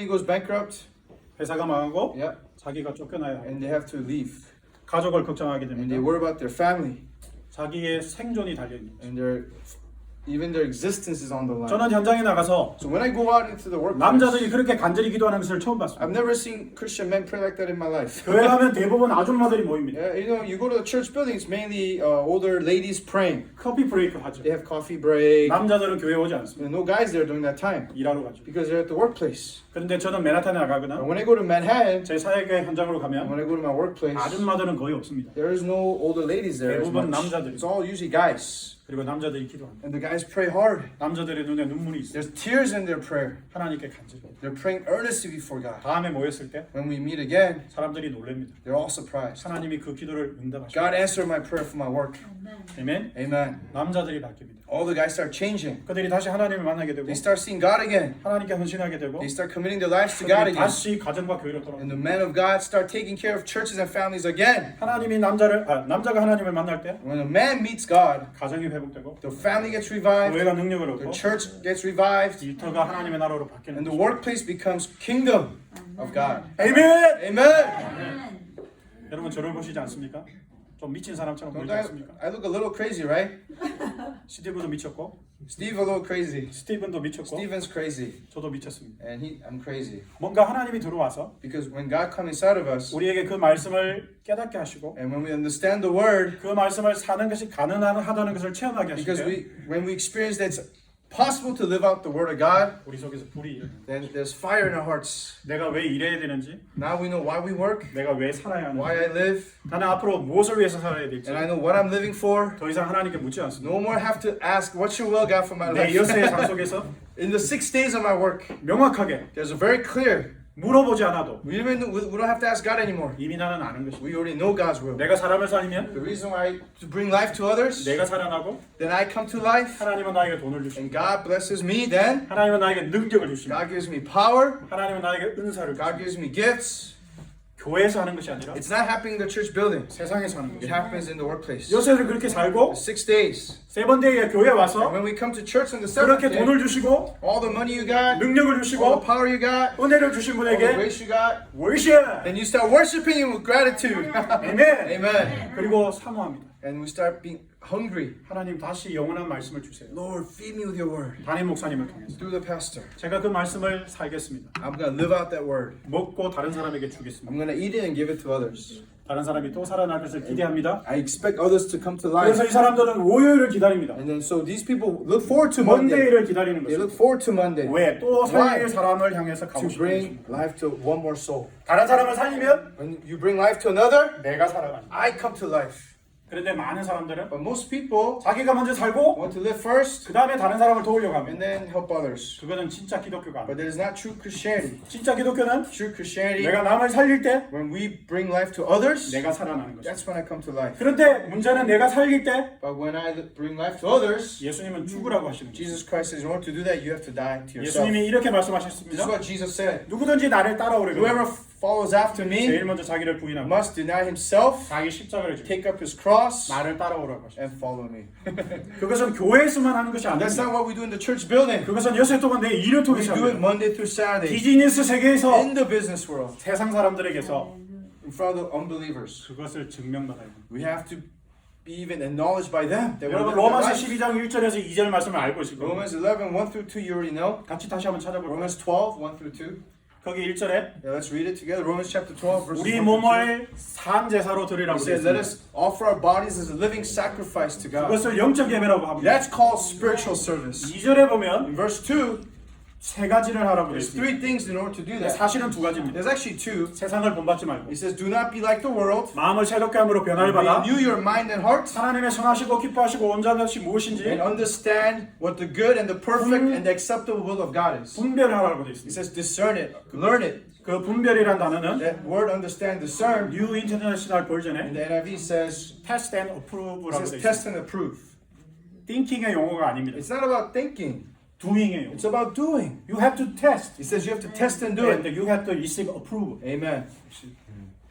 company goes bankrupt, 회사가 망하고 yeah, 자기가 쫓겨나야 하고 and they have to leave. 가족을 걱정하게 And they 됩니다. worry about their family. 자기의 생존이 달려 있는 거죠. And even their existence is on the line. 저는 현장에 나가서 So when I go out into the workplace, 남자들이 그렇게 간절히 기도하는 것을 처음 봤습니다. I've never seen Christian men pray like that in my life. 교회 가면 대부분 아줌마들이 모입니다. Yeah, you know, you go to the church building, it's mainly older ladies praying. 커피 브레이크 하죠. They have coffee break. 남자들은 교회 오지 않습니다. No guys there during that time 일하러 가죠. because they're at the workplace. 그런데 저는 맨하탄에 나가거나 And when I go to Manhattan, 제 사회계 현장으로 가면 when I go to my workplace, 아줌마들은 거의 없습니다. there is no older ladies there as 대부분 much. 남자들이. It's all usually guys. 그리고 남자들이 기도합니다. And the guys pray hard. 남자들의 눈에 눈물이 있어요. There's tears in their prayer. 하나님께 간절히. They're praying earnestly before God. 다음에 모였을 때 When we meet again, 사람들이 놀랍니다. they're all surprised. 하나님이 그 기도를 응답하십니다. God answered my prayer for my work. 아멘. Amen. 남자들이 바뀝니다. All the guys start changing. 그들이 다시 하나님을 만나게 되고 They start seeing God again. 하나님께 헌신하게 되고 They start committing their lives to God 그들이 again. 다시 가정과 교회로 And 돌아옵니다. the men of God start taking care of churches and families again. 하나님이 남자가 하나님을 만날 때 When a man meets God, 가정이 회복되고 the family gets revived, 교회가 능력을 the 얻고 church gets revived, 일터가 하나님의 나라로 바뀌는 and the 거죠. workplace becomes kingdom of God. 아멘. Amen. 여러분 저를 보시지 않습니까? 좀 미친 사람처럼 Don't 보이지 않습니까? I look a little crazy, right? 스티브도 미쳤고 Steve a little crazy. 스티븐도 미쳤고 Stephen's crazy, 저도 미쳤습니다. and I'm crazy. 뭔가 하나님이 들어와서 Because when God comes inside of us, 우리에게 그 말씀을 깨닫게 하시고 and when we understand the Word, 그 말씀을 사는 것이 가능하다는 것을 체험하게 하실 because 때 when we experience that it's possible to live out the Word of God, 우리 속에서 불이 일어납니다. then there's fire in our hearts. 내가 왜 일해야 되는지, Now we know why we work, 내가 왜 살아야 why 하는지, I live, 나는 앞으로 무엇을 위해서 살아야 될지 and I know what I'm living for. 더 이상 하나님께 묻지 않습니다. No more have to ask, what's your will, God, for my 내 life? 여세의 삶 속에서 In the 6 days of my work, 명확하게 there's a very clear. 물어보지 않아도 We don't have to ask God anymore. 이미 나는 아는 것입니다. We already know God's will. 내가 사람을 살리면 The reason why to bring life to others, 내가 살아나고 then I come to life, 하나님은 나에게 돈을 주십니다. and God blesses me. Then 하나님은 나에게 능력을 주십니다. God gives me power. 하나님은 나에게 은사를 God 주십니다. gives me gifts. 교회에서 하는 것이 아니라 It's not happening in the church building. 세상에서 하는 It 것입니다. happens in the workplace. 요새를 그렇게 살고 6 days. 세 번째에 교회 And 와서 when we come to church on the seventh 그렇게 day, 돈을 주시고 all the money you got, 능력을 all the 주시고 power you got, 은혜를 주신 all the 분에게 grace you got, 월십 then you start worshiping Him with gratitude. 아멘. Amen. 그리고 사모합니다. And we start being hungry. 하나님 다시 영원한 말씀을 주세요. Lord, feed me with your word. 담임 목사님을 통해서 Through the pastor. 제가 그 말씀을 살겠습니다. I'm going to live out that word. 먹고 다른 사람에게 I'm 주겠습니다. going to eat it and give it to others. 다른 사람이 또 살아날 것을 기대합니다. I expect others to come to life. 그래서 이 사람들은 월요일을 기다립니다. And then so these people look forward to Monday. 먼데이를 기다리는 They 것입니다. look forward to Monday. 왜? 또 Why? 살릴 사람을 향해서 가고 To 싶은 bring 것입니다. life to one more soul. 다른 사람을 살리면 When you bring life to another, 내가 살아갑니다. I come to life. 그런데 많은 사람들은 But most people 자기가 먼저 살고 want to live first 그 다음에 다른 사람을 도우려고 and 합니다. then help others. 그거는 진짜 기독교가 But 아닙니다. that is not true Christianity. 진짜 기독교는 True Christianity, 내가 남을 살릴 때 when we bring life to others, 내가 살아나는 것입니다. that's when I come to life. 그런데 문제는 내가 살릴 때 But when I bring life to others, 예수님은 죽으라고 하시는 거예요. Jesus Christ says, in order to do that, you have to die to yourself. 예수님이 이렇게 This is 말씀하셨습니다. what Jesus said. 누구든지 나를 따라오려고 Whoever follows after me 제일 먼저 자기를 부인하고 must deny himself, 자기 십자가를 지고 take up his cross, 나를 따라오라고 하십니다. and follow me. 그것은 교회에서만 하는 것이 That's 아닙니다. not what we do in the church building. 그것은 여세 동안 내 일을 We 통해서 do it 합니다. Monday through Saturday 비즈니스 세계에서 in the business world 세상 사람들에게서 in front of the unbelievers. 그것을 증명받아야 됩니다. We have to be even acknowledged by them. That we're 여러분 living 로마서 their life. 12장 1절에서 2절 말씀을 알고 있을 겁니다. Romans 11, 1 through 2, you already know. 같이 다시 한번 찾아볼까요? Romans 12, 1 through 2. 거기 1절에 Yeah, let's read it together. Romans chapter 12, verses 1 우리 through 2. 몸을 산 제사로 It 드리라고 says, let 되어 있습니다. us offer our bodies as a living sacrifice to God. 그것을 영적 예배라고 합니다. That's called spiritual service. 2절에 보면 In verse 2, 세 가지를 하라고 되어 there's 있습니다. three things in order to do that. 사실은 두 가지입니다. There's actually two. 세상을 본받지 말고 It says, do not be like the world. 마음을 새롭게 함으로 변화를 받아 Renew your mind and heart. 하나님의 선하시고 기뻐하시고 온전한 것이 And 무엇인지 understand what the good and the perfect and the acceptable will of God is. 분별하라고 되어 It 있습니다. says, discern it, learn it. 그 분별이란 단어는 That word understand, discern. 뉴 인터내셔널 And 버전에 the NIV says, test and it approve라고 says 되어 test 있습니다. and approve. thinking의 용어가 아닙니다. It's not about thinking. doing의 용어. It's about doing. You have to test It says you have to test and do and it. you have to receive approval. Amen.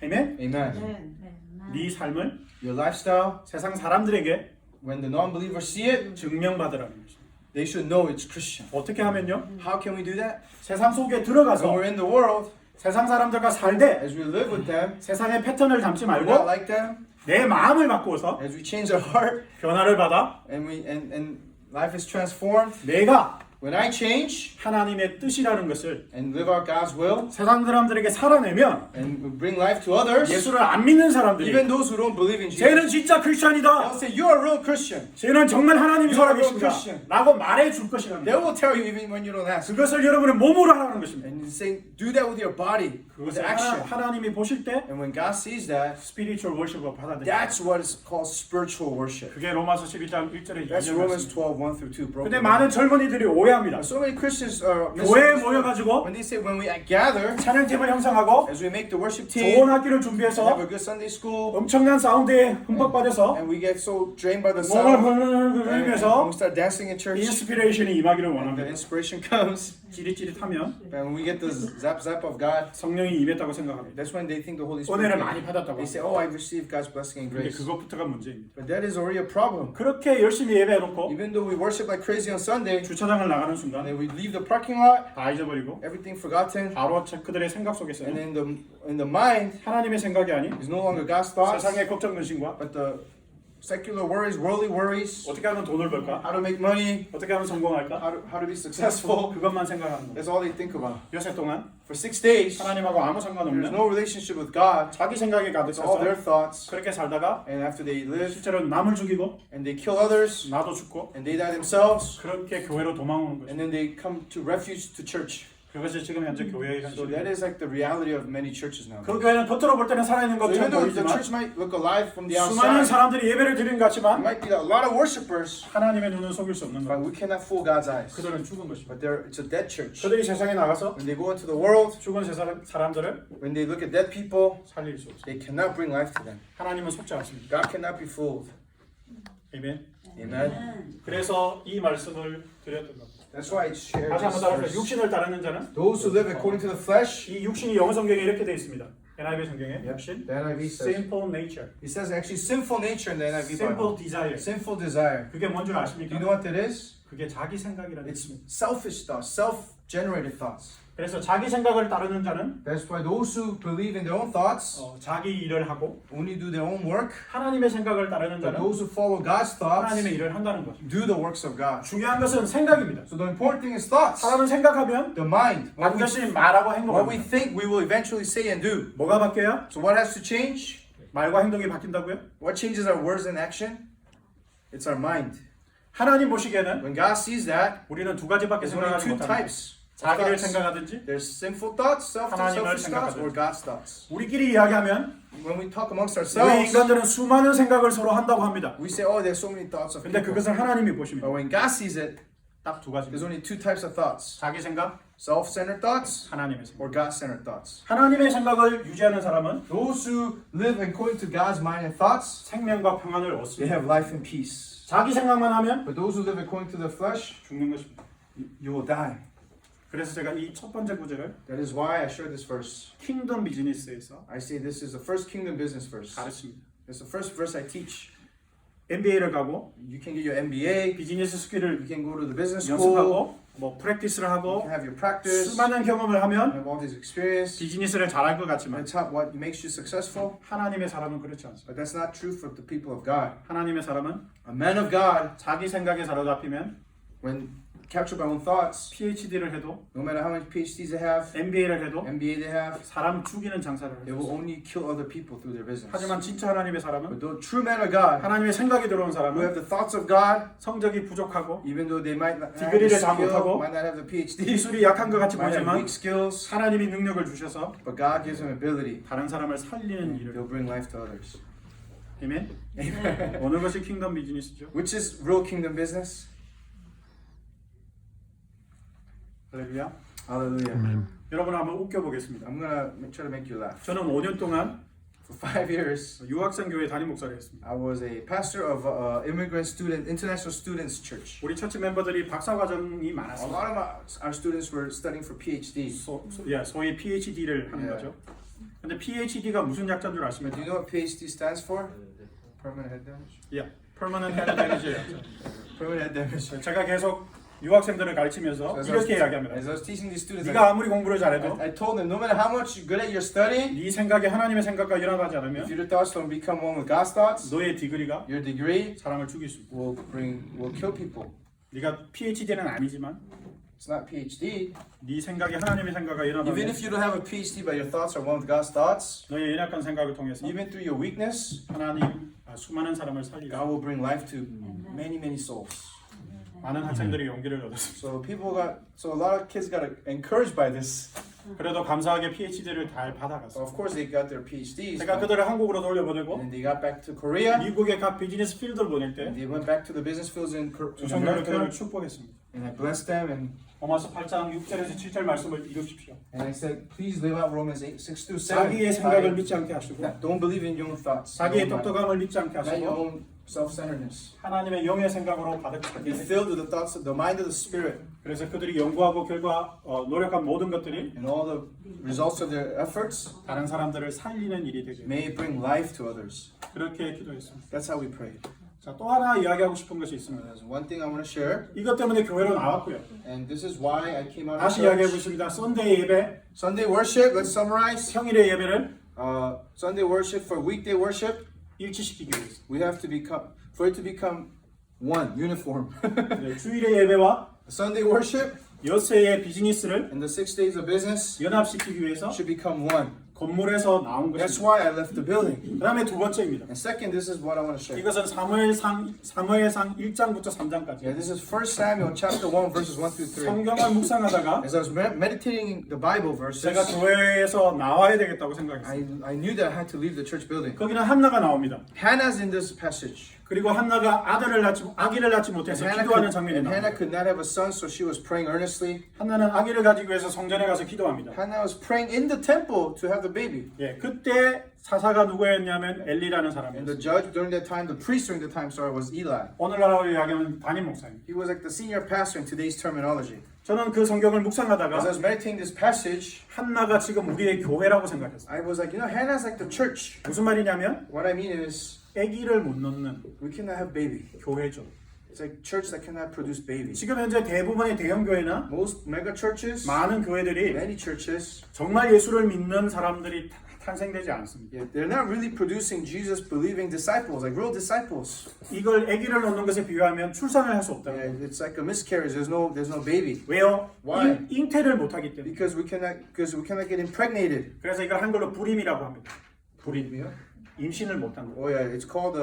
아멘? Amen. 네 삶을 Your lifestyle, 세상 사람들에게 when the non-believers see it, 증명받으라는 것입니다. they should know it's Christian. 어떻게 하면요? How can we do that? 세상 속에 When 들어가서 we're in the world, 세상 사람들과 살되 as we live with them, 세상의 패턴을 담지 we're not 말고 like them. 내 마음을 바꾸어서 As we change our heart 변화를 받아 and life is transformed. 내가 When I change 하나님의 뜻이라는 것을 and live out God's will 세상 사람들에게 살아내면 and we bring life to others, 예수를 안 믿는 사람들이 even those who don't believe in Jesus, 쟤는 진짜 they'll 크리스찬이다. say, "You are a real Christian." 쟤는 정말 하나님이 You are a 살아계신다. Christian. 라고 말해 줄 They 것이랍니다. will tell you even when you don't ask. 그것을 여러분의 몸으로 하라는 것입니다. And you say, do that with your body, with 그것을 action. 하나님이 보실 때 And when God sees that, 스피리추얼 월십으로 받아들여요. that's what is called spiritual worship. 그게 로마서 12장 1절에 That's Romans 2절입니다. 12, 1 through 2. Broken 근데 down. 많은 젊은이들이 오해합니다. So many Christians are 교회에 모여가지고 when they say when we gather, 찬양팀을 형성하고 as we make the worship 좋은 team, 학기를 have 준비해서 a good Sunday school, 엄청난 사운드에 흠뻑받아서 and we get so drained by the 몸을 sound, and 흐르면서 we start dancing in church, 인스피레이션이 임하기를 and the 원합니다. inspiration comes, 찌릿찌릿하면 and we get the zap zap of God. 성령이 임했다고 생각합니다. That's when they think the Holy Spirit 은혜를 came. 많이 받았다고 They say, 합니다. "Oh, I received God's blessing and 근데 grace." 그것부터가 문제입니다. But that is already a problem. 그렇게 열심히 예배해놓고 Even though we worship like crazy on Sunday, 주차장을 나가는 and 순간 then we leave the parking lot, 다 잊어버리고 everything forgotten, 바로 그들의 생각 and 속에서는 then in the mind 하나님의 생각이 아닌 is no longer God's thoughts, 세상의 걱정 근심과 but the secular worries, worldly worries, 어떻게 하면 돈을 벌까? how to make money, 어떻게 하면 성공할까? how to be successful. 그것만 생각하는 거예요. That's all they think about. 요새 동안 For 6 days, 하나님하고 아무 there's 상관없는 no relationship with God. 자기 생각에 It's all their 가득해서 thoughts. 그렇게 살다가 And after they live, 실제로 남을 죽이고 and they kill others, 나도 죽고 and they die themselves, 그렇게 교회로 도망오는 거죠. and then they come to refuge to church. 그것이 지금 현재 교회의 So that 현실입니다. is like the reality of many churches now. 그 교회는 겉으로 볼 때는 살아있는 So even 것처럼 though the 보이지만 church might look alive from the 수많은 outside, 사람들이 예배를 드리는 것 there 같지만 might be a lot of worshipers, 하나님의 눈은 속일 수 없는 but 것. we cannot fool God's eyes. 그들은 죽은 것입니다. But it's a dead church. 그들이 세상에 나가서 When they go into the world, 죽은 사람들을 when they look at dead people, 살릴 수 없어요. they cannot bring life to them. 하나님은 속지 않습니다. God cannot be fooled. 아멘. Amen. 그래서 이 말씀을 드렸던 겁니다. That's why it's shared. 다시 한번 this 따라서 verse. 육신을 따르는 자는 Those who live according to the flesh, 이 육신이 영어 성경에 이렇게 되어 있습니다. NIV 성경에 Yep. 육신, the NIV says, simple nature, it says actually sinful nature in the NIV simple Bible. desire. Sinful desire. 그게 뭔 줄 Do 아십니까? you know what that is? 그게 자기 생각이라는 It's 뜻입니다. selfish thoughts, self-generated thoughts. 그래서 자기 생각을 따르는 자는 That's why those who believe in their own thoughts 자기 일을 하고 only do their own work, 하나님의 생각을 따르는 but 자는 those who follow God's thoughts 하나님의 일을 한다는 거죠. do the works of God. 중요한 것은 생각입니다. So the important thing is thoughts. 사람은 생각하면 The mind. 반드시 말하고 What we 행동합니다. think we will eventually say and do. 뭐가 바뀌어요? So what has to change? 말과 행동이 바뀐다고요? What changes our words and action? It's our mind. 하나님 보시기에는 When God sees that, 우리는 두 가지밖에 there's only 생각하지 two 못합니다. types of 자기를 thoughts. 생각하든지 There's sinful thoughts, 하나님을 selfish thoughts, or 생각하든지. God's thoughts. 우리끼리 이야기하면 When we talk amongst 우리 ourselves, 인간들은 수많은 생각을 서로 한다고 합니다. we say, oh, there's so many thoughts of 근데 people. 그것을 하나님이 But 보십니다. when God sees it, 딱 두 there's 가지입니다. only two types of thoughts. 자기 생각, Self-centered thoughts 하나님의 생각. or God-centered thoughts. 하나님의 생각을 유지하는 사람은 Those who live according to God's mind and thoughts, 생명과 평안을 they 얻습니다. have life and peace. 자기 생각만 하면 But those who live according to the flesh, 죽는 것입니다. you will die. 그래서 제가 이 첫 번째 구절을 That is why I share this verse. 킹덤 비즈니스에서 I say this is the first kingdom business verse. 가르칩니다. It's the first verse I teach. MBA를 가고 You can get your MBA, 비즈니스 스킬을 you can go to the business school, 연습하고 뭐 프랙티스를 you 하고 can have your practice, you 수많은 경험을 하면 have all this experience. 비즈니스를 잘할 것 같지만 That's what makes you successful. 하나님의 사람은 그렇지 않습니다. But that's not true for the people of God. 하나님의 사람은 A man of God, 자기 생각에 사로잡히면 when captured by own thoughts, PhD를 해도 no matter how many PhDs they have, MBA를 해도 MBA they have, 사람 죽이는 장사를 they 할 수 will 있어요. only kill other people through their business. 하지만 진짜 하나님의 사람은 But the true man of God, 하나님의 생각이 들어온 who 사람은 have the thoughts of God, 성적이 부족하고 even though they might not have the 디그리를 다 skill, 못하고 might not have the PhD, 기술이 약한 것 같이 might have 보이지만 weak skills, 하나님이 능력을 주셔서 but God gives them ability. 다른 사람을 살리는 일을 They'll bring life to others. 아멘. 어느 것이 킹덤 비즈니스죠? Which is real kingdom business? 할렐루야. Hallelujah. 여러분 한번 웃겨 보겠습니다. I'm gonna try to make you laugh. 저는 5년 동안 For 5 years, 유학생 교회 담임 목사를 했습니다. I was a pastor of immigrant student, international students church. 우리 처치 멤버들이 박사 과정이 A 많았습니다. lot of our students were studying for PhD. 소위 PhD를 하는 예. 거죠. 근데 PhD가 무슨 약자인 줄 But 아십니까? do you know what PhD stands for? Permanent head damage. Permanent Head Damage의 약자. Permanent head damage. 제가 계속 유학생들을 가르치면서 이렇게 이야기합니다. as I was teaching these students, 네가 아무리 공부를 잘해도 I told them, no matter how much you're good at your studying, 네 생각이 하나님의 생각과 연합하지 if 않으면 your thoughts don't become one with God's thoughts, 너의 디그리가 your degree 사람을 죽일 수 있다. will kill people. 네가 PhD는 아니지만 It's not PhD. 네 생각이 하나님의 생각과 Even 연합하면 if you don't have a PhD, but your thoughts are one with God's thoughts, 너의 연약한 생각을 통해서 even through your weakness, 하나님 수많은 사람을 살리고 God will bring life to many, many souls. 많은 학생들이 용기를 얻었습니다. So a lot of kids got encouraged by this. 그래도 감사하게 PhD를 잘 So 받아갔어요. of course they got their PhDs. 제가 그들을 한국으로 돌려보내고 And they got back to Korea. 미국의 각 비즈니스 필드를 보낼 때 And they went back to the business fields in 성령을 그들을 America. 축복했습니다. And I blessed them and 로마서 8장 6절에서 7절 말씀을 읽으십시오. I said, please live out Romans 8, 6 through 7. 자기의 생각을 믿지 않게 하시고 Don't believe in your own thoughts. 자기의 Not 똑똑함을 믿지 않게 your 하시고 own self-centeredness. 하나님의 영의 생각으로 Be 가득하게 filled with the thoughts of the mind of the Spirit. 그래서 그들이 연구하고 노력한 모든 것들이 And all the results of their efforts 다른 사람들을 살리는 일이 되게 may bring life to others. 그렇게 기도했습니다. That's how we prayed. 자, 또 하나 이야기하고 싶은 것이 있습니다. There's one thing I want to share, 이것 때문에 교회로 나왔고요. and this is why I came out of 다시 이야기해 church. 보십니다. 썬데이 예배, Sunday worship, let's summarize. 평일의 예배를 Sunday worship for weekday worship, 일치시키기 위해서 we have to for it to become one, uniform. 네, 주일의 예배와 Sunday worship 엿새의 비즈니스를 and the 6 days of business 연합시키기 위해서 should become one. 건물에서 나온 That's 것입니다. why I left the building. 그 다음에 두 번째입니다. And second, this is what I want to share. 이것은 사무엘상 1장부터 3장까지 Yeah, this is 1 Samuel chapter 1 verses 1 through 3. 성경을 묵상하다가 As I was meditating the Bible 제가 verses, 교회에서 나와야 되겠다고 생각했어요. I knew that I had to leave the church building. 거기는 한나가 나옵니다. Hannah's in this passage. 그리고 한나가 아기를 낳지 못해서 기도하는 장면이 And Hannah 나옵니다. could not have a son, so she was praying earnestly. 한나는 아기를 가지기 위해서 성전에 가서 기도합니다. Hannah was praying in the temple to have the baby. 예, 그때 사사가 누구였냐면 엘리라는 And 사람이었어요. the judge during that time, the priest during the time, was Eli. 오늘날로 이야기하면 담임 목사입니다. He was like the senior pastor in today's terminology. 저는 그 성경을 As I 묵상하다가 was meditating this passage, 한나가 지금 우리의 교회라고 생각했어요. I was like, Hannah's like the church. 무슨 말이냐면 What I mean is, 아기를 못 낳는 we cannot have baby. 교회죠. It's like church that cannot produce babies. 지금 현재 대부분의 대형 교회나 Most mega churches, 많은 교회들이 many churches, 정말 예수를 믿는 사람들이 탄생되지 않습니다. they're not really producing Jesus believing disciples, like real disciples. 이걸 아기를 낳는 것에 비유하면 출산을 할 수 없다. Yeah, it's like a miscarriage. There's no baby 왜요? Why? 잉태를 못하기 때문에. because we cannot get impregnated. 그래서 이걸 한글로 불임이라고 합니다. 불임. Yeah. 임신을 못한 거. Oh yeah, it's called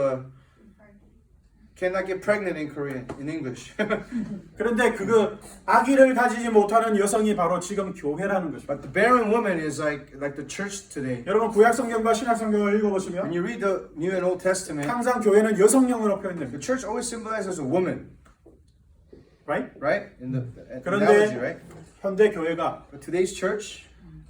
cannot get pregnant in Korean, in English. 그런데 그거 아기를 가지지 못하는 여성이 바로 지금 교회라는 것입니다. But the barren woman is like the church today. 여러분 구약 성경과 신약 성경을 When 읽어보시면 you read the New and Old Testament, 항상 교회는 여성형으로 표현됩니다. the church always symbolizes a woman, Right? right? In the 그런데 analogy, right? 현대 교회가 But today's church,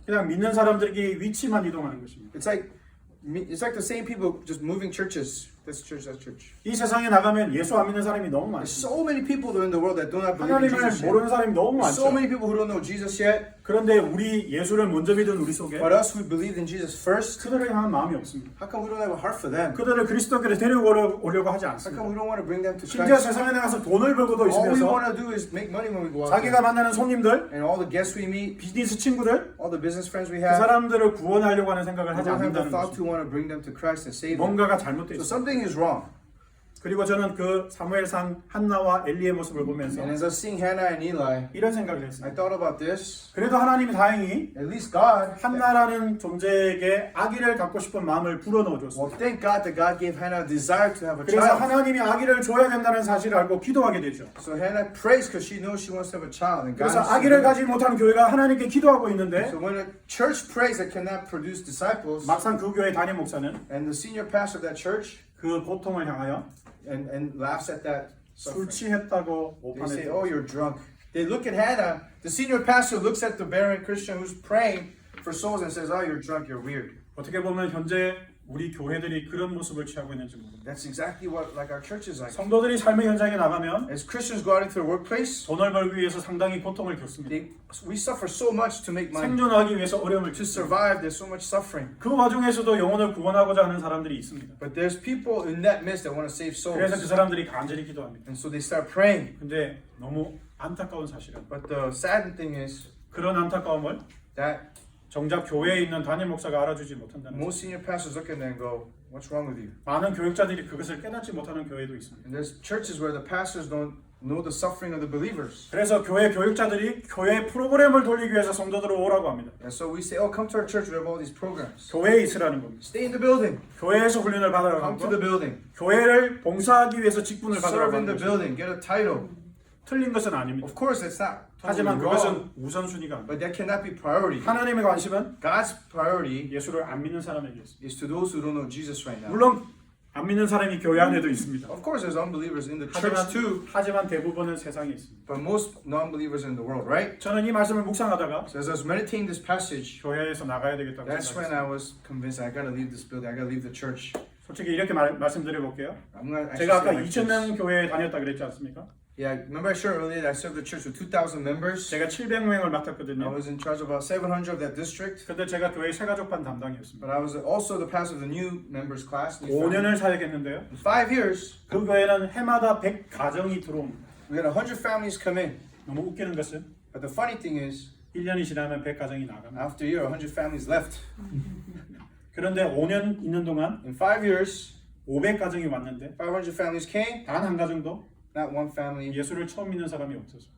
그냥 믿는 사람들에게 위치만 이동하는 것입니다. it's like the same people just moving churches. This church, that church. 이 세상에 나가면 예수 안 믿는 사람이 너무 There's 많습니다. so many people in the world that do not believe in 하나님을 Jesus yet. 모르는 사람이 너무 So 많죠. many people who don't know Jesus yet. 그런데 우리 예수를 먼저 믿은 우리 속에 But us who believed in Jesus first, 그들을 향한 마음이 없습니다. how come we don't have a heart for them? 그들을 그리스도께로 데려오려고 하지 How 않습니다. come we don't want to bring them to 심지어 Christ? 세상에 나가서 돈을 벌고도 All we 있으면서 want to do is make money when we go out 자기가 there. 만나는 손님들, And all the guests we meet, 비즈니스 친구들, all the business friends we 그 have, 사람들을 구원하려고 하는 생각을 we 하지 don't have the 않는다는 thought 것입니다. to want to bring them to Christ and save them. 뭔가가 So 잘못되어 있습니다. something is wrong. 그리고 저는 그 사무엘상 한나와 엘리의 모습을 보면서 And as I was seeing Hannah and Eli, 이런 생각을 I 했습니다. thought about this. 그래도 하나님이 다행히 At least God, 한나라는 존재에게 아기를 갖고 싶은 마음을 불어넣어 well, 줬습니다. thank God that God gave Hannah a desire to have a 그래서 child. 하나님이 아기를 줘야 된다는 사실을 알고 기도하게 되죠. So Hannah prays because she knows she wants to have a child. And God 그래서 is 아기를 가지 못하는 교회가 하나님께 기도하고 있는데 So when a church prays that cannot produce disciples, 막상 그 교회 담임 목사는 and the senior pastor of that church 그 고통을 향하여 and laughs at that 술 suffering. 취했다고 They say, 오판했죠. "Oh, you're drunk." They look at Hannah. The senior pastor looks at the barren Christian who's praying for souls and says, "Oh, you're drunk. You're weird." 어떻게 보면 현재 우리 교회들이 그런 모습을 취하고 있는지 모릅니다. That's exactly what like our church is like. 성도들이 삶의 현장에 나가면 As Christians go out into the workplace, 돈을 벌기 위해서 상당히 고통을 겪습니다. we suffer so much to make money. 생존하기 위해서 어려움을 To 겪습니다. survive, there's so much suffering. 그 와중에서도 영혼을 구원하고자 하는 사람들이 있습니다. But there's people in that midst that want to save souls. 그래서 그 사람들이 간절히 기도합니다. And so they start praying. 근데 너무 안타까운 사실은 But the sad thing is 그런 안타까움을 that 정작 교회에 있는 담임 목사가 알아주지 못한다는 거예요. most senior pastors look at them and go, "What's wrong with you?" 많은 교육자들이 그것을 깨닫지 못하는 교회도 있습니다. And there's churches where the pastors don't know the suffering of the believers. 그래서 교회 교육자들이 교회 프로그램을 돌리기 위해서 성도들을 오라고 합니다. And so we say, "Oh, come to our church. We have all these programs. 교회에 있으라는 겁니다. Stay in the building. 교회에서 훈련을 받으라고 Come to the 하고 building. 교회를 봉사하기 위해서 직분을 받으라고 Serve in 하는 the 것입니다. building. Get a title." 틀린 것은 아닙니다. Of course, it's not 하지만 totally wrong, 그것은 우선순위가 아닙니다. but that cannot be priority. 하나님의 관심은 God's priority 예수를 안 믿는 사람에게 있습니다. is to those who don't know Jesus right now. 물론 안 믿는 사람이 교회 안에도 있습니다. Of course, there's unbelievers in the church too, 하지만 대부분은 세상에 있습니다. but most non-believers in the world, right? 저는 이 말씀을 묵상하다가 So as I was meditating this passage, 교회에서 나가야 되겠다고 that's when 생각했어요. I was convinced I gotta leave this building. I gotta leave the church. 솔직히 이렇게 말씀드려 볼게요. I'm gonna actually 제가 아까 say like 2,000명 this. 교회에 다녔다 그랬지 않습니까? Yeah, remember I shared earlier that I served the church with 2,000 members. 제가 700명을 I 맡았거든요. was in charge of about 700 of that district, 근데 제가 교회 새가족반 담당이었습니다. but I was also the pastor of the new members class. new 5년을 family. 사역했는데요. In 5 years, 그 교회는 해마다 100가정이 들어옵니다. we had 100 families come in. 너무 웃기는 것은 But the funny thing is, 1년이 지나면 100가정이 나갑니다. after a year, 100 families left. 그런데 5년 있는 동안 In 5 years, 500가정이 왔는데 500 families came. 단 한 가정도 Not one family 예수를 처음 믿는 사람이 없었어요.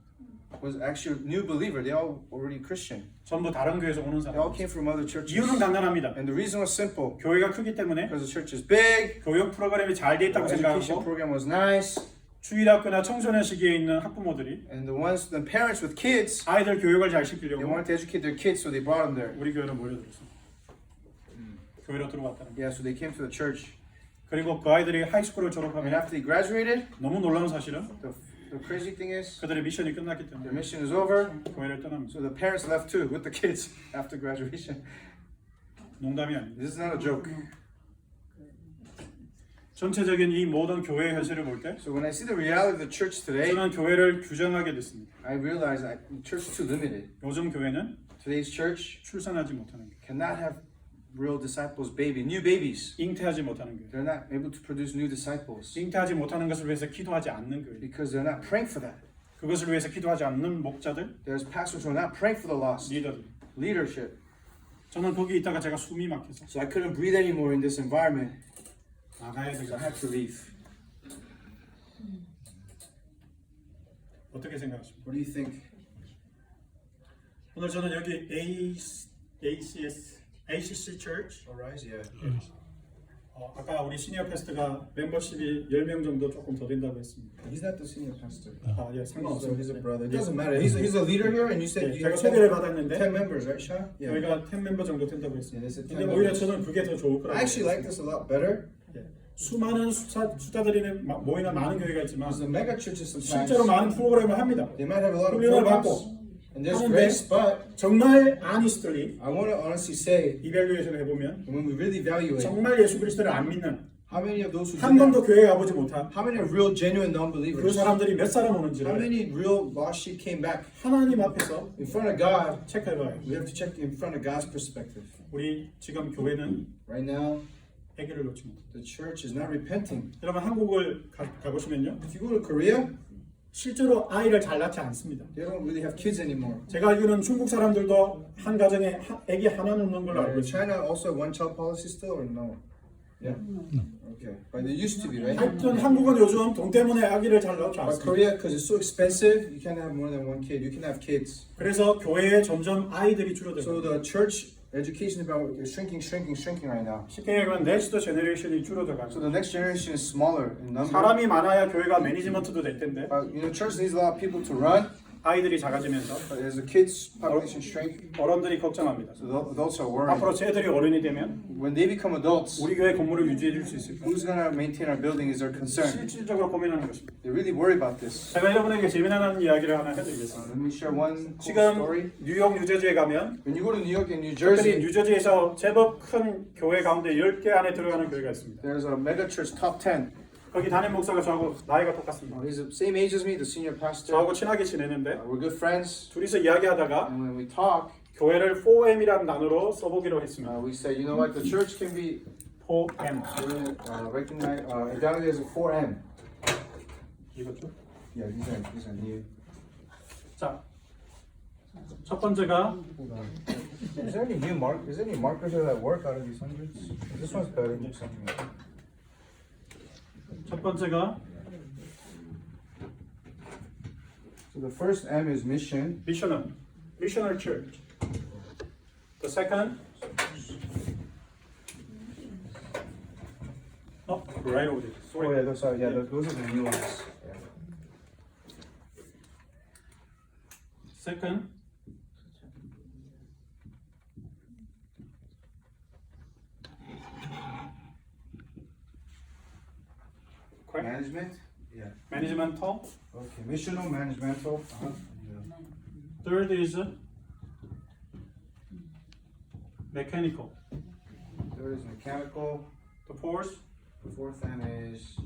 was actually a new believer. They all already Christian. 전부 다른 교회에서 오는 They all 사람. came from other churches. 이유는 간단합니다. And the reason was simple. 교회가 크기 때문에 Because the church is big, 교육 프로그램이 잘 돼 the 있다고 education 생각하고 program was nice, 주일학교나 청소년 시기에 있는 학부모들이 and the parents with kids, 아이들 교육을 잘 they 시키려고 wanted to educate their kids, so they brought them there. 우리 교회로 몰려들었어요. 교회로 들어왔다는 거예요. Yeah, so they came to the church. 그리고 그 아이들이 하이스쿨을 And 졸업하면 after they graduated, 너무 놀라운 사실은 the crazy thing is, 그들의 미션이 끝났기 their 때문에 mission is over, 교회를 떠납니다. so the parents left too with the kids after graduation. 농담이 아닙니다. This is not a joke. 전체적인 이 모든 교회의 현실을 볼 때 So when I see the reality of the church today, 저는 교회를 규정하게 됐습니다. I realize that the church is too limited. 요즘 교회는 Today's church 출산하지 못하는 교회, cannot have real disciples, new babies. 잉태하지 못하는 교회, They're not able to produce new disciples 잉태하지 못하는 것을 위해서 기도하지 않는 교회, because they're not praying for that. 그것을 위해서 기도하지 않는 목자들, There's pastors who are not praying for the lost. 리더들. Leadership. 저는 거기 있다가 제가 숨이 막혀서 So I couldn't breathe anymore in this environment. 나가야 So I 되겠다. had to leave. 어떻게 생각하십니까? What do you think? 오늘 저는 여기 ACC Church Arise, yeah. 아까 우리 시니어 패스트가 멤버십이 10명 정도 조금 더 된다고 했습니다. He's not the senior pastor. 예, So 상관없어요. he's a brother. It doesn't matter. He's a leader here, and you said 예, you 제가 have 소개를 10 받았는데 members, right, Sha? Yeah. 저희가 10멤버 정도 된다고 Yeah, 했습니다. they said 10 근데 오히려 members. 저는 그게 더 좋을 거라고 I actually like 생각했어요. this a lot better. 예. 수많은 숫자들이 모이는 많은 교회가 있지만 Because the mega churches sometimes 실제로 많은 프로그램을 합니다. they might have a lot of 훈련을 programs, 받고 and there's 하는데 grace, but 정말 honestly I want to honestly say, 이밸류에이션을 해보면 when we really evaluate, 정말 예수 그리스도를 안 믿는 how many of those who 한 번도 교회에 가보지 못한 how many are real, genuine 그 non-believers? 사람들이 몇 사람 How 오는지를 many real lost sheep came back? 하나님 앞에서 In front of God, 체크해봐요. we have to check in front of God's perspective. 우리 지금 교회는 Right now, 해결을 놓지 못해요. the church is not repenting. 여러분 한국을 가보시면요. If you go to Korea, 실제로 아이를 잘 낳지 않습니다. they don't really have kids anymore. 제가 알기로는 중국 사람들도 한 가정에 아기 하나 놓는 걸로 알고 있어요. China also have one-child policy still, or no? Yeah. Okay, but there used to be, right? 하여튼 한국은 요즘 돈 때문에 아기를 잘 낳지 But 않습니다. Korea, because it's so expensive, you can't have more than one kid. You can have kids. 그래서 교회에 점점 아이들이 So 줄어들어요. the church education is about shrinking right now. 쉽게 얘기하면 넥스트 제너레이션이 줄어들어가요. So the next generation is smaller in number. 사람이 많아야 교회가 매니지먼트도 될 텐데 Church needs a lot of people to run, 아이들이 작아지면서 but as the kids' population shrink, 어른들이 걱정합니다. so the adults are worried. 앞으로 쟤들이 어른이 되면 When they become adults, 우리 교회 건물을 유지해 줄 수 있을까? who's gonna maintain our building is their concern. 실질적으로 고민하는 것입니다. They really worry about this. 제가 여러분에게 재미난 이야기를 하나 해드리겠습니다. Let me share one cool 지금 story. 뉴욕, 뉴저지에 가면 When you go to New York and New 특별히 Jersey, 뉴저지에서 제법 큰 교회 가운데 10개 안에 들어가는 교회가 있습니다. there's a mega church top 10. 거기 담임 목사가 저하고 나이가 똑같습니다. He's the same age as me, the senior pastor. 저하고 친하게 지내는데 We're good friends, 둘이서 이야기하다가 and when we talk, 교회를 4M이라는 단어로 써보기로 했습니다. we say, you know what, the church can be 4M recognized as a 4M. 이거죠? Yeah, these are new. 자, 첫 번째가 Is there any new is there any markers that work out of these hundreds? This one's better. 첫 번째가 So the first M is mission. missional church. The second, oh, right over there. Oh yeah, those are those are the new ones. Yeah. Second, correct? Management. Yeah. Managemental. Okay. Missional, managemental. Uh-huh. Yeah. Third is mechanical. Third is mechanical. The fourth, The fourth M is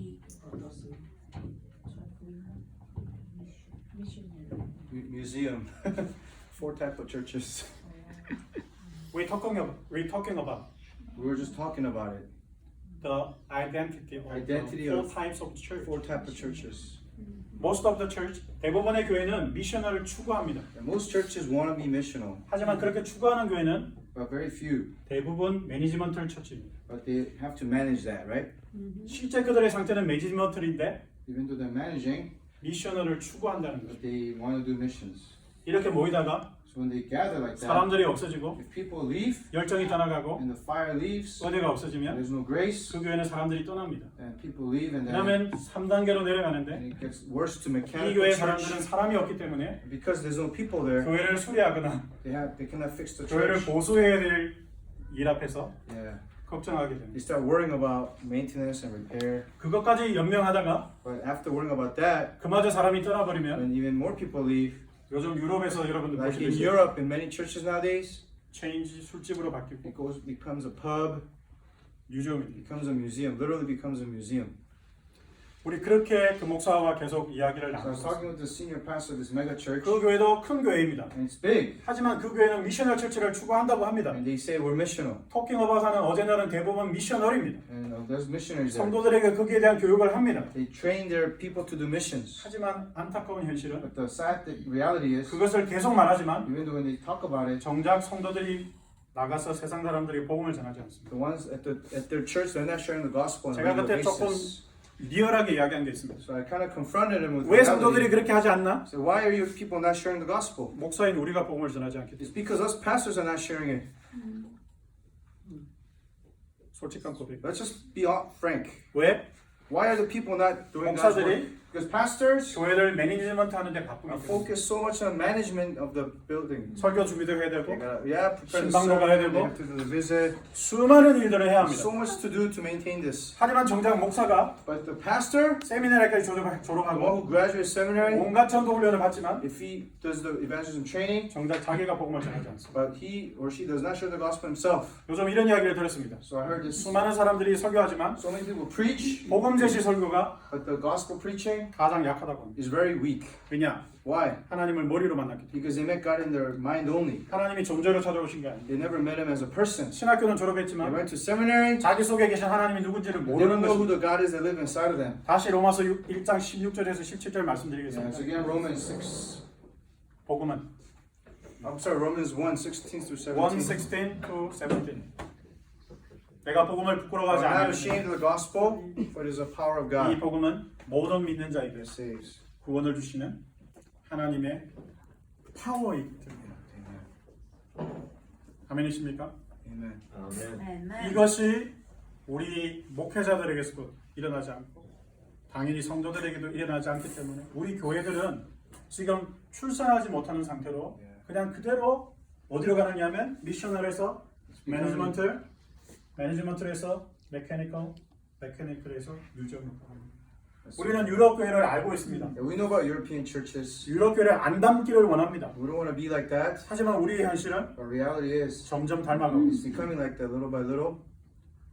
museum. Four type of churches. we're talking about We were just talking about it. the identity Identity four of- types of church. Four type of churches. Most of the church, 대부분의 교회는 미셔널을 추구합니다. And most churches want to be missional, 하지만 그렇게 추구하는 교회는 but very few. 대부분 매니지먼털 처치입니다. But they have to manage that, right? 실제 그들의 상태는 매니지먼털인데 Even though they're managing, 미셔널을 추구한다는 거죠. but they want to do missions. 이렇게 모이다가 So when they gather like that, 사람들이 없어지고 if people leave 열정이 떠나가고 and the fire leaves, 은혜가 없어지면 there's no grace, 그 교회는 사람들이 떠납니다. and people leave, and then 왜냐하면 3단계로 내려가는데 and it gets worse to 이 mechanical 교회 church. 사람들은 사람이 없기 때문에 Because there's no people there, 교회를 수리하거나 they cannot fix the 교회를 church. 보수해야 될 일 앞에서 Yeah, 걱정하게 됩니다. they start worrying about maintenance and repair. 그것까지 연명하다가 But after worrying about that, 그마저 사람이 떠나버리면 when even more people leave, 요즘 유럽에서 여러분들 like in 보시듯이 Europe, in many churches nowadays, 체인지 술집으로 바뀌고 becomes a pub, 뮤지엄이 becomes a museum, literally becomes a museum. 우리 그렇게 그 목사와 계속 이야기를 So I was 나눴어요. talking with the senior pastor of this mega church, 그 교회도 큰 교회입니다. and it's big, 하지만 그 교회는 미셔널 처치를 추구한다고 합니다. and they say we're missional, 토킹 어바사는 어제날은 대부분 미셔널입니다. and there's missionaries there. 성도들에게 거기에 대한 교육을 합니다. They train their people to do missions. 하지만 안타까운 현실은 But the sad reality is, 그것을 계속 말하지만 even though when they talk about it, 정작 성도들이 나가서 세상 사람들이 복음을 전하지 않습니다. the ones at their church, they're not sharing the gospel on a 제가 regular 그때 조금 basis. 리얼하게 이야기한 게 있습니다. So I kind of confronted him with 왜 성도들이 reality. 그렇게 하지 않나? So why are you people not sharing the gospel? 목사인 우리가 복음을 전하지 않기 때문에. It's because us pastors are not sharing it. 솔직한 고백. Let's just be frank. 왜? Why are the people not doing God's work? 목사들이 Because pastors 교회를 매니지먼트 하는데 are 바쁘기 때문에. focused so much on management of the building. 설교 준비도 해야 되고 They gotta, prepare the 신방도 가야 sermon, they 되고. have to do the visit. 수많은 일들을 해야 합니다. So much to do to maintain this. 하지만 정작 목사가 But the pastor, 세미나리까지 the one 졸업하고 who graduates seminary, 온갖 전도 훈련을 받지만 if he does the evangelism training, 정작 자기가 복음을 전하지 않습니다. but he or she does not share the gospel himself. 요즘 이런 이야기를 들었습니다. So I heard this. 수많은 사람들이 설교하지만 So many people preach, 복음 제시 설교가 but the gospel preaching 가장 약하다고 합니다. is very weak. 왜냐? Why? 하나님을 머리로 만났기 때문에. Because they met God in their mind only. 하나님이 존재로 찾아오신 게 아니에요. They never met him as a person. 신학교는 They 졸업했지만 went to seminary. 자기 속에 계신 하나님이 누군지를 They 모르는 don't know who 것입니다. the God is that live inside of them. 다시 로마서 1장 16절에서 17절 Yeah, 말씀드리겠습니다. so again, Romans 6. 복음은 I'm sorry, Romans 1, 16 through 1, 17. 16 to 17. 내가 복음을 I'm 부끄러워하지 not 않으니 ashamed of the gospel, for it is the power of 이 God 복음은 모든 믿는 자에게 that saves. 구원을 주시는 하나님의 파워이기 때문에. 아멘이십니까? Amen. Amen. 이것이 우리 목회자들에게서도 일어나지 않고 당연히 성도들에게도 일어나지 않기 때문에 우리 교회들은 지금 출산하지 못하는 상태로 그냥 그대로 어디로 가느냐면 미셔널에서 매니지먼트에서 메카니컬에서 뮤지엄으로 갑니다. 우리는 유럽 교회를 알고 있습니다. Yeah, we know about European churches. 유럽 교회를 안 닮기를 원합니다. We don't want to be like that. 하지만 우리의 현실은 But reality is, 점점 닮아가고 it's 있습니다. becoming like that little by little.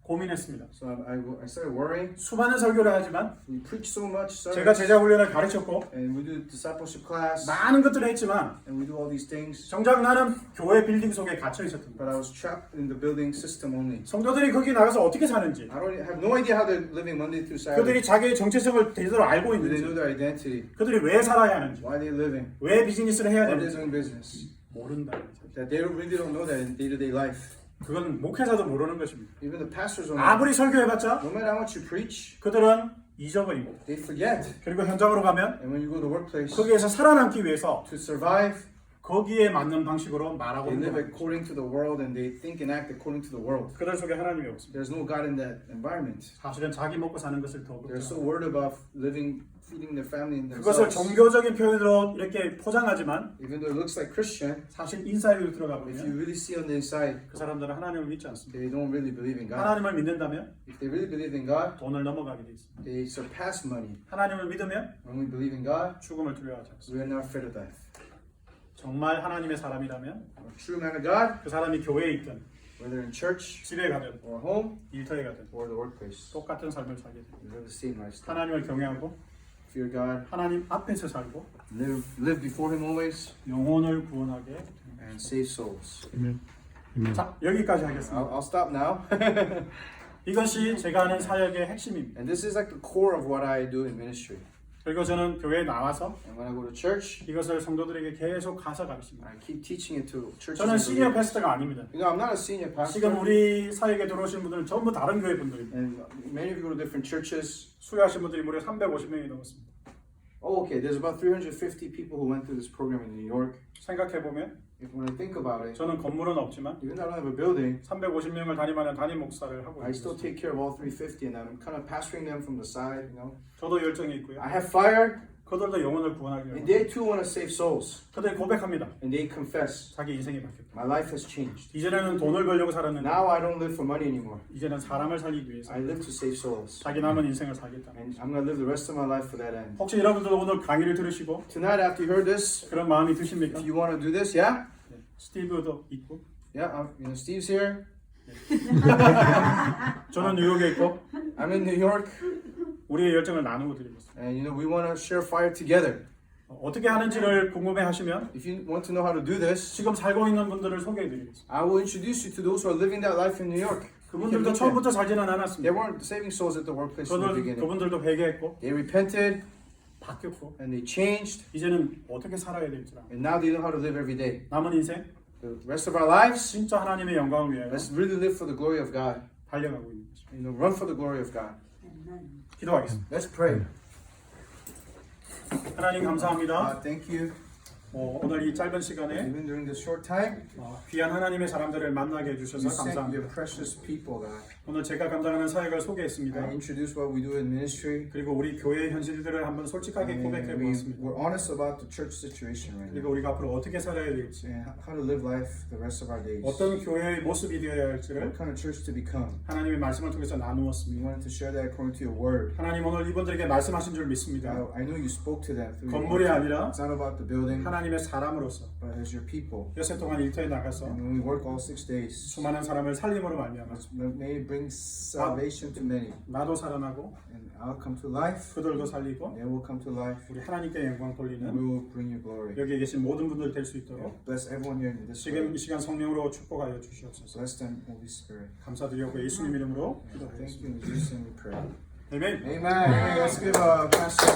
고민했습니다. So I started worrying. 수많은 설교를 하지만 We preach so much, 제가 sermons, 제자 훈련을 가르쳤고 and we do discipleship class, 많은 것들을 했지만 and we do all these things. 정작 나는 교회 빌딩 속에 갇혀 있었던 But 거예요. I was trapped in the building system only. 성도들이 거기 나가서 어떻게 사는지 I don't have no idea how they're living Monday through Saturday. 그들이 자기의 정체성을 제대로 알고 Do they 있는지 know their identity? 그들이 왜 살아야 하는지 Why they're living? 왜 비즈니스를 해야 What is 되는지 their business? 모른다. That they really don't know that in day-to-day life. 그건 목회자도 모르는 것입니다. Even the pastors don't know. 아무리 설교해봤자 No matter how much you preach, 그들은 잊어버리고 they forget. 그리고 현장으로 가면 And when you go to the workplace, 거기에서 살아남기 위해서 to survive, 거기에 맞는 방식으로 말하고 they live 있는 거예요. according to the world and they think and act according to the world. 그들 속에 하나님이 없습니다. There's no God in that environment. 사실은 자기 먹고 사는 것을 더 They're so 그렇죠. worried about feeding their family and 그것을 themselves. 종교적인 표현으로 이렇게 포장하지만 Even though it looks like Christian, 사실 인사이드로 들어가 if you 보면 really see on the inside, 그 사람들은 하나님을 믿지 않습니다. they don't really believe in God. 하나님을 믿는다면 If they really believe in God, 돈을 넘어가게 돼 있습니다. they surpass money. 하나님을 믿으면 When we believe in God, 죽음을 두려워하지 않습니다. we are not afraid of death. 정말 하나님의 사람이라면 A true man of God, 그 사람이 교회에 있든 whether in church 집에 가든 or home 일터에 가든 or the workplace, 똑같은 삶을 살게 됩니다. we live the same lifestyle. 하나님을 경외하고 Fear God, 하나님 앞에서 살고 live before Him always, 영혼을 구원하게 됩니다. and save souls. 자, 여기까지 하겠습니다. I'll stop now. 이것이 제가 하는 사역의 핵심입니다. And this is like the core of what I do in ministry. 그리고 저는 교회에 나와서 And when I go to church, 이것을 성도들에게 계속 가서 가르칩니다. I keep teaching it to churches. 저는 and 시니어 believers. 패스터가 아닙니다. You know, I'm not a senior pastor. 지금 우리 사역에 들어오신 분들은 전부 다른 교회 분들입니다. And many of you go to different churches. 수료하신 분들이 무려 350명이 넘었습니다. Oh, okay. There's about 350 people who went through this program in New York. 생각해보면 When I think about it, 저는 건물은 없지만 even though I don't have a building, 350명을 담임하는 담임 목사를 하고 I still 있습니다. take care of all 350, and I'm kind of pastoring them from the side. You know, 저도 열정이 있고요. I have fire, 그들도 영혼을 구원하기 and 위해 they too want to save souls, 그들이 고백합니다. and they confess, 자기 인생이 바뀌었다. my life has changed. 이전에는 돈을 벌려고 살았는데 Now I don't live for money anymore. 이제는 사람을 살리기 위해서 I live to save souls, 자기 남은 인생을 살겠다. and I'm gonna live the rest of my life for that end. 혹시 여러분들도 오늘 강의를 들으시고 Tonight, after you heard this, 그런 마음이 드십니까? if you want to do this, yeah, 네. 스티브도 있고 yeah, you know, Steve's here. 저는 뉴욕에 있고 I'm in New York, 우리의 열정을 나누고 드리고 있습니다. and you know we want to share fire together. 어떻게 하는지를 궁금해하시면 If you want to know how to do this, 지금 살고 있는 분들을 소개해드리겠습니다. I will introduce you to those who are living that life in New York. You can 그분들도 meet them. 처음부터 살지는 They 않았습니다. weren't saving souls at the workplace in the beginning. 그분들도 회개했고 They repented 바뀌었고 and they changed, 이제는 어떻게 살아야 될지 알아. and now they know how to live every day. 남은 인생 The rest of our lives, 진짜 하나님의 영광을 위하여 let's really live for the glory of God. 달려가고 있는 거죠. You know, run for the glory of God. 기도하겠습니다. Let's pray. 하나님 감사합니다. Thank you. 오늘 이 짧은 시간에 Even during this short time, 귀한 하나님의 사람들을 만나게 you 해주셔서 sent your 감사합니다. precious people, God. 오늘 제가 감당하는 사역을 소개했습니다. I introduced what we do in ministry. 그리고 우리 교회의 현실들을 한번 솔직하게 고백해 And 보았습니다. we're honest about the church situation right now. 그리고 우리가 앞으로 어떻게 살아야 될지, And how to live life the rest of our days. 어떤 교회의 모습이 되어야 할지를 What kind of church to become. 하나님의 말씀을 통해서 We 나누었습니다. wanted to share that according to your word. 하나님 오늘 이분들에게 말씀하신 줄 믿습니다. I know you spoke to them through your 건물이 word. 아니라 It's not about the building, 하나님의 사람으로서 but as your people. 여세 동안 일터에 나가서 And when we work all 6 days, 수많은 사람을 살림으로 말미암아 may it bring salvation to many. 나도 살아나고 And I'll come to life, 그들도 살리고 they will come to life, 우리 하나님께 영광 and 돌리는 we will bring you glory. 여기에 계신 모든 분들 될 수 있도록 Bless everyone here in this 지금 room. 이 시간 성령으로 축복하여 주시옵소서. Bless them, Holy Spirit. 감사드리고 예수님 이름으로 Thank 기도하겠습니다. you in Jesus' name we pray. 아멘. Amen. Let's give a pastor.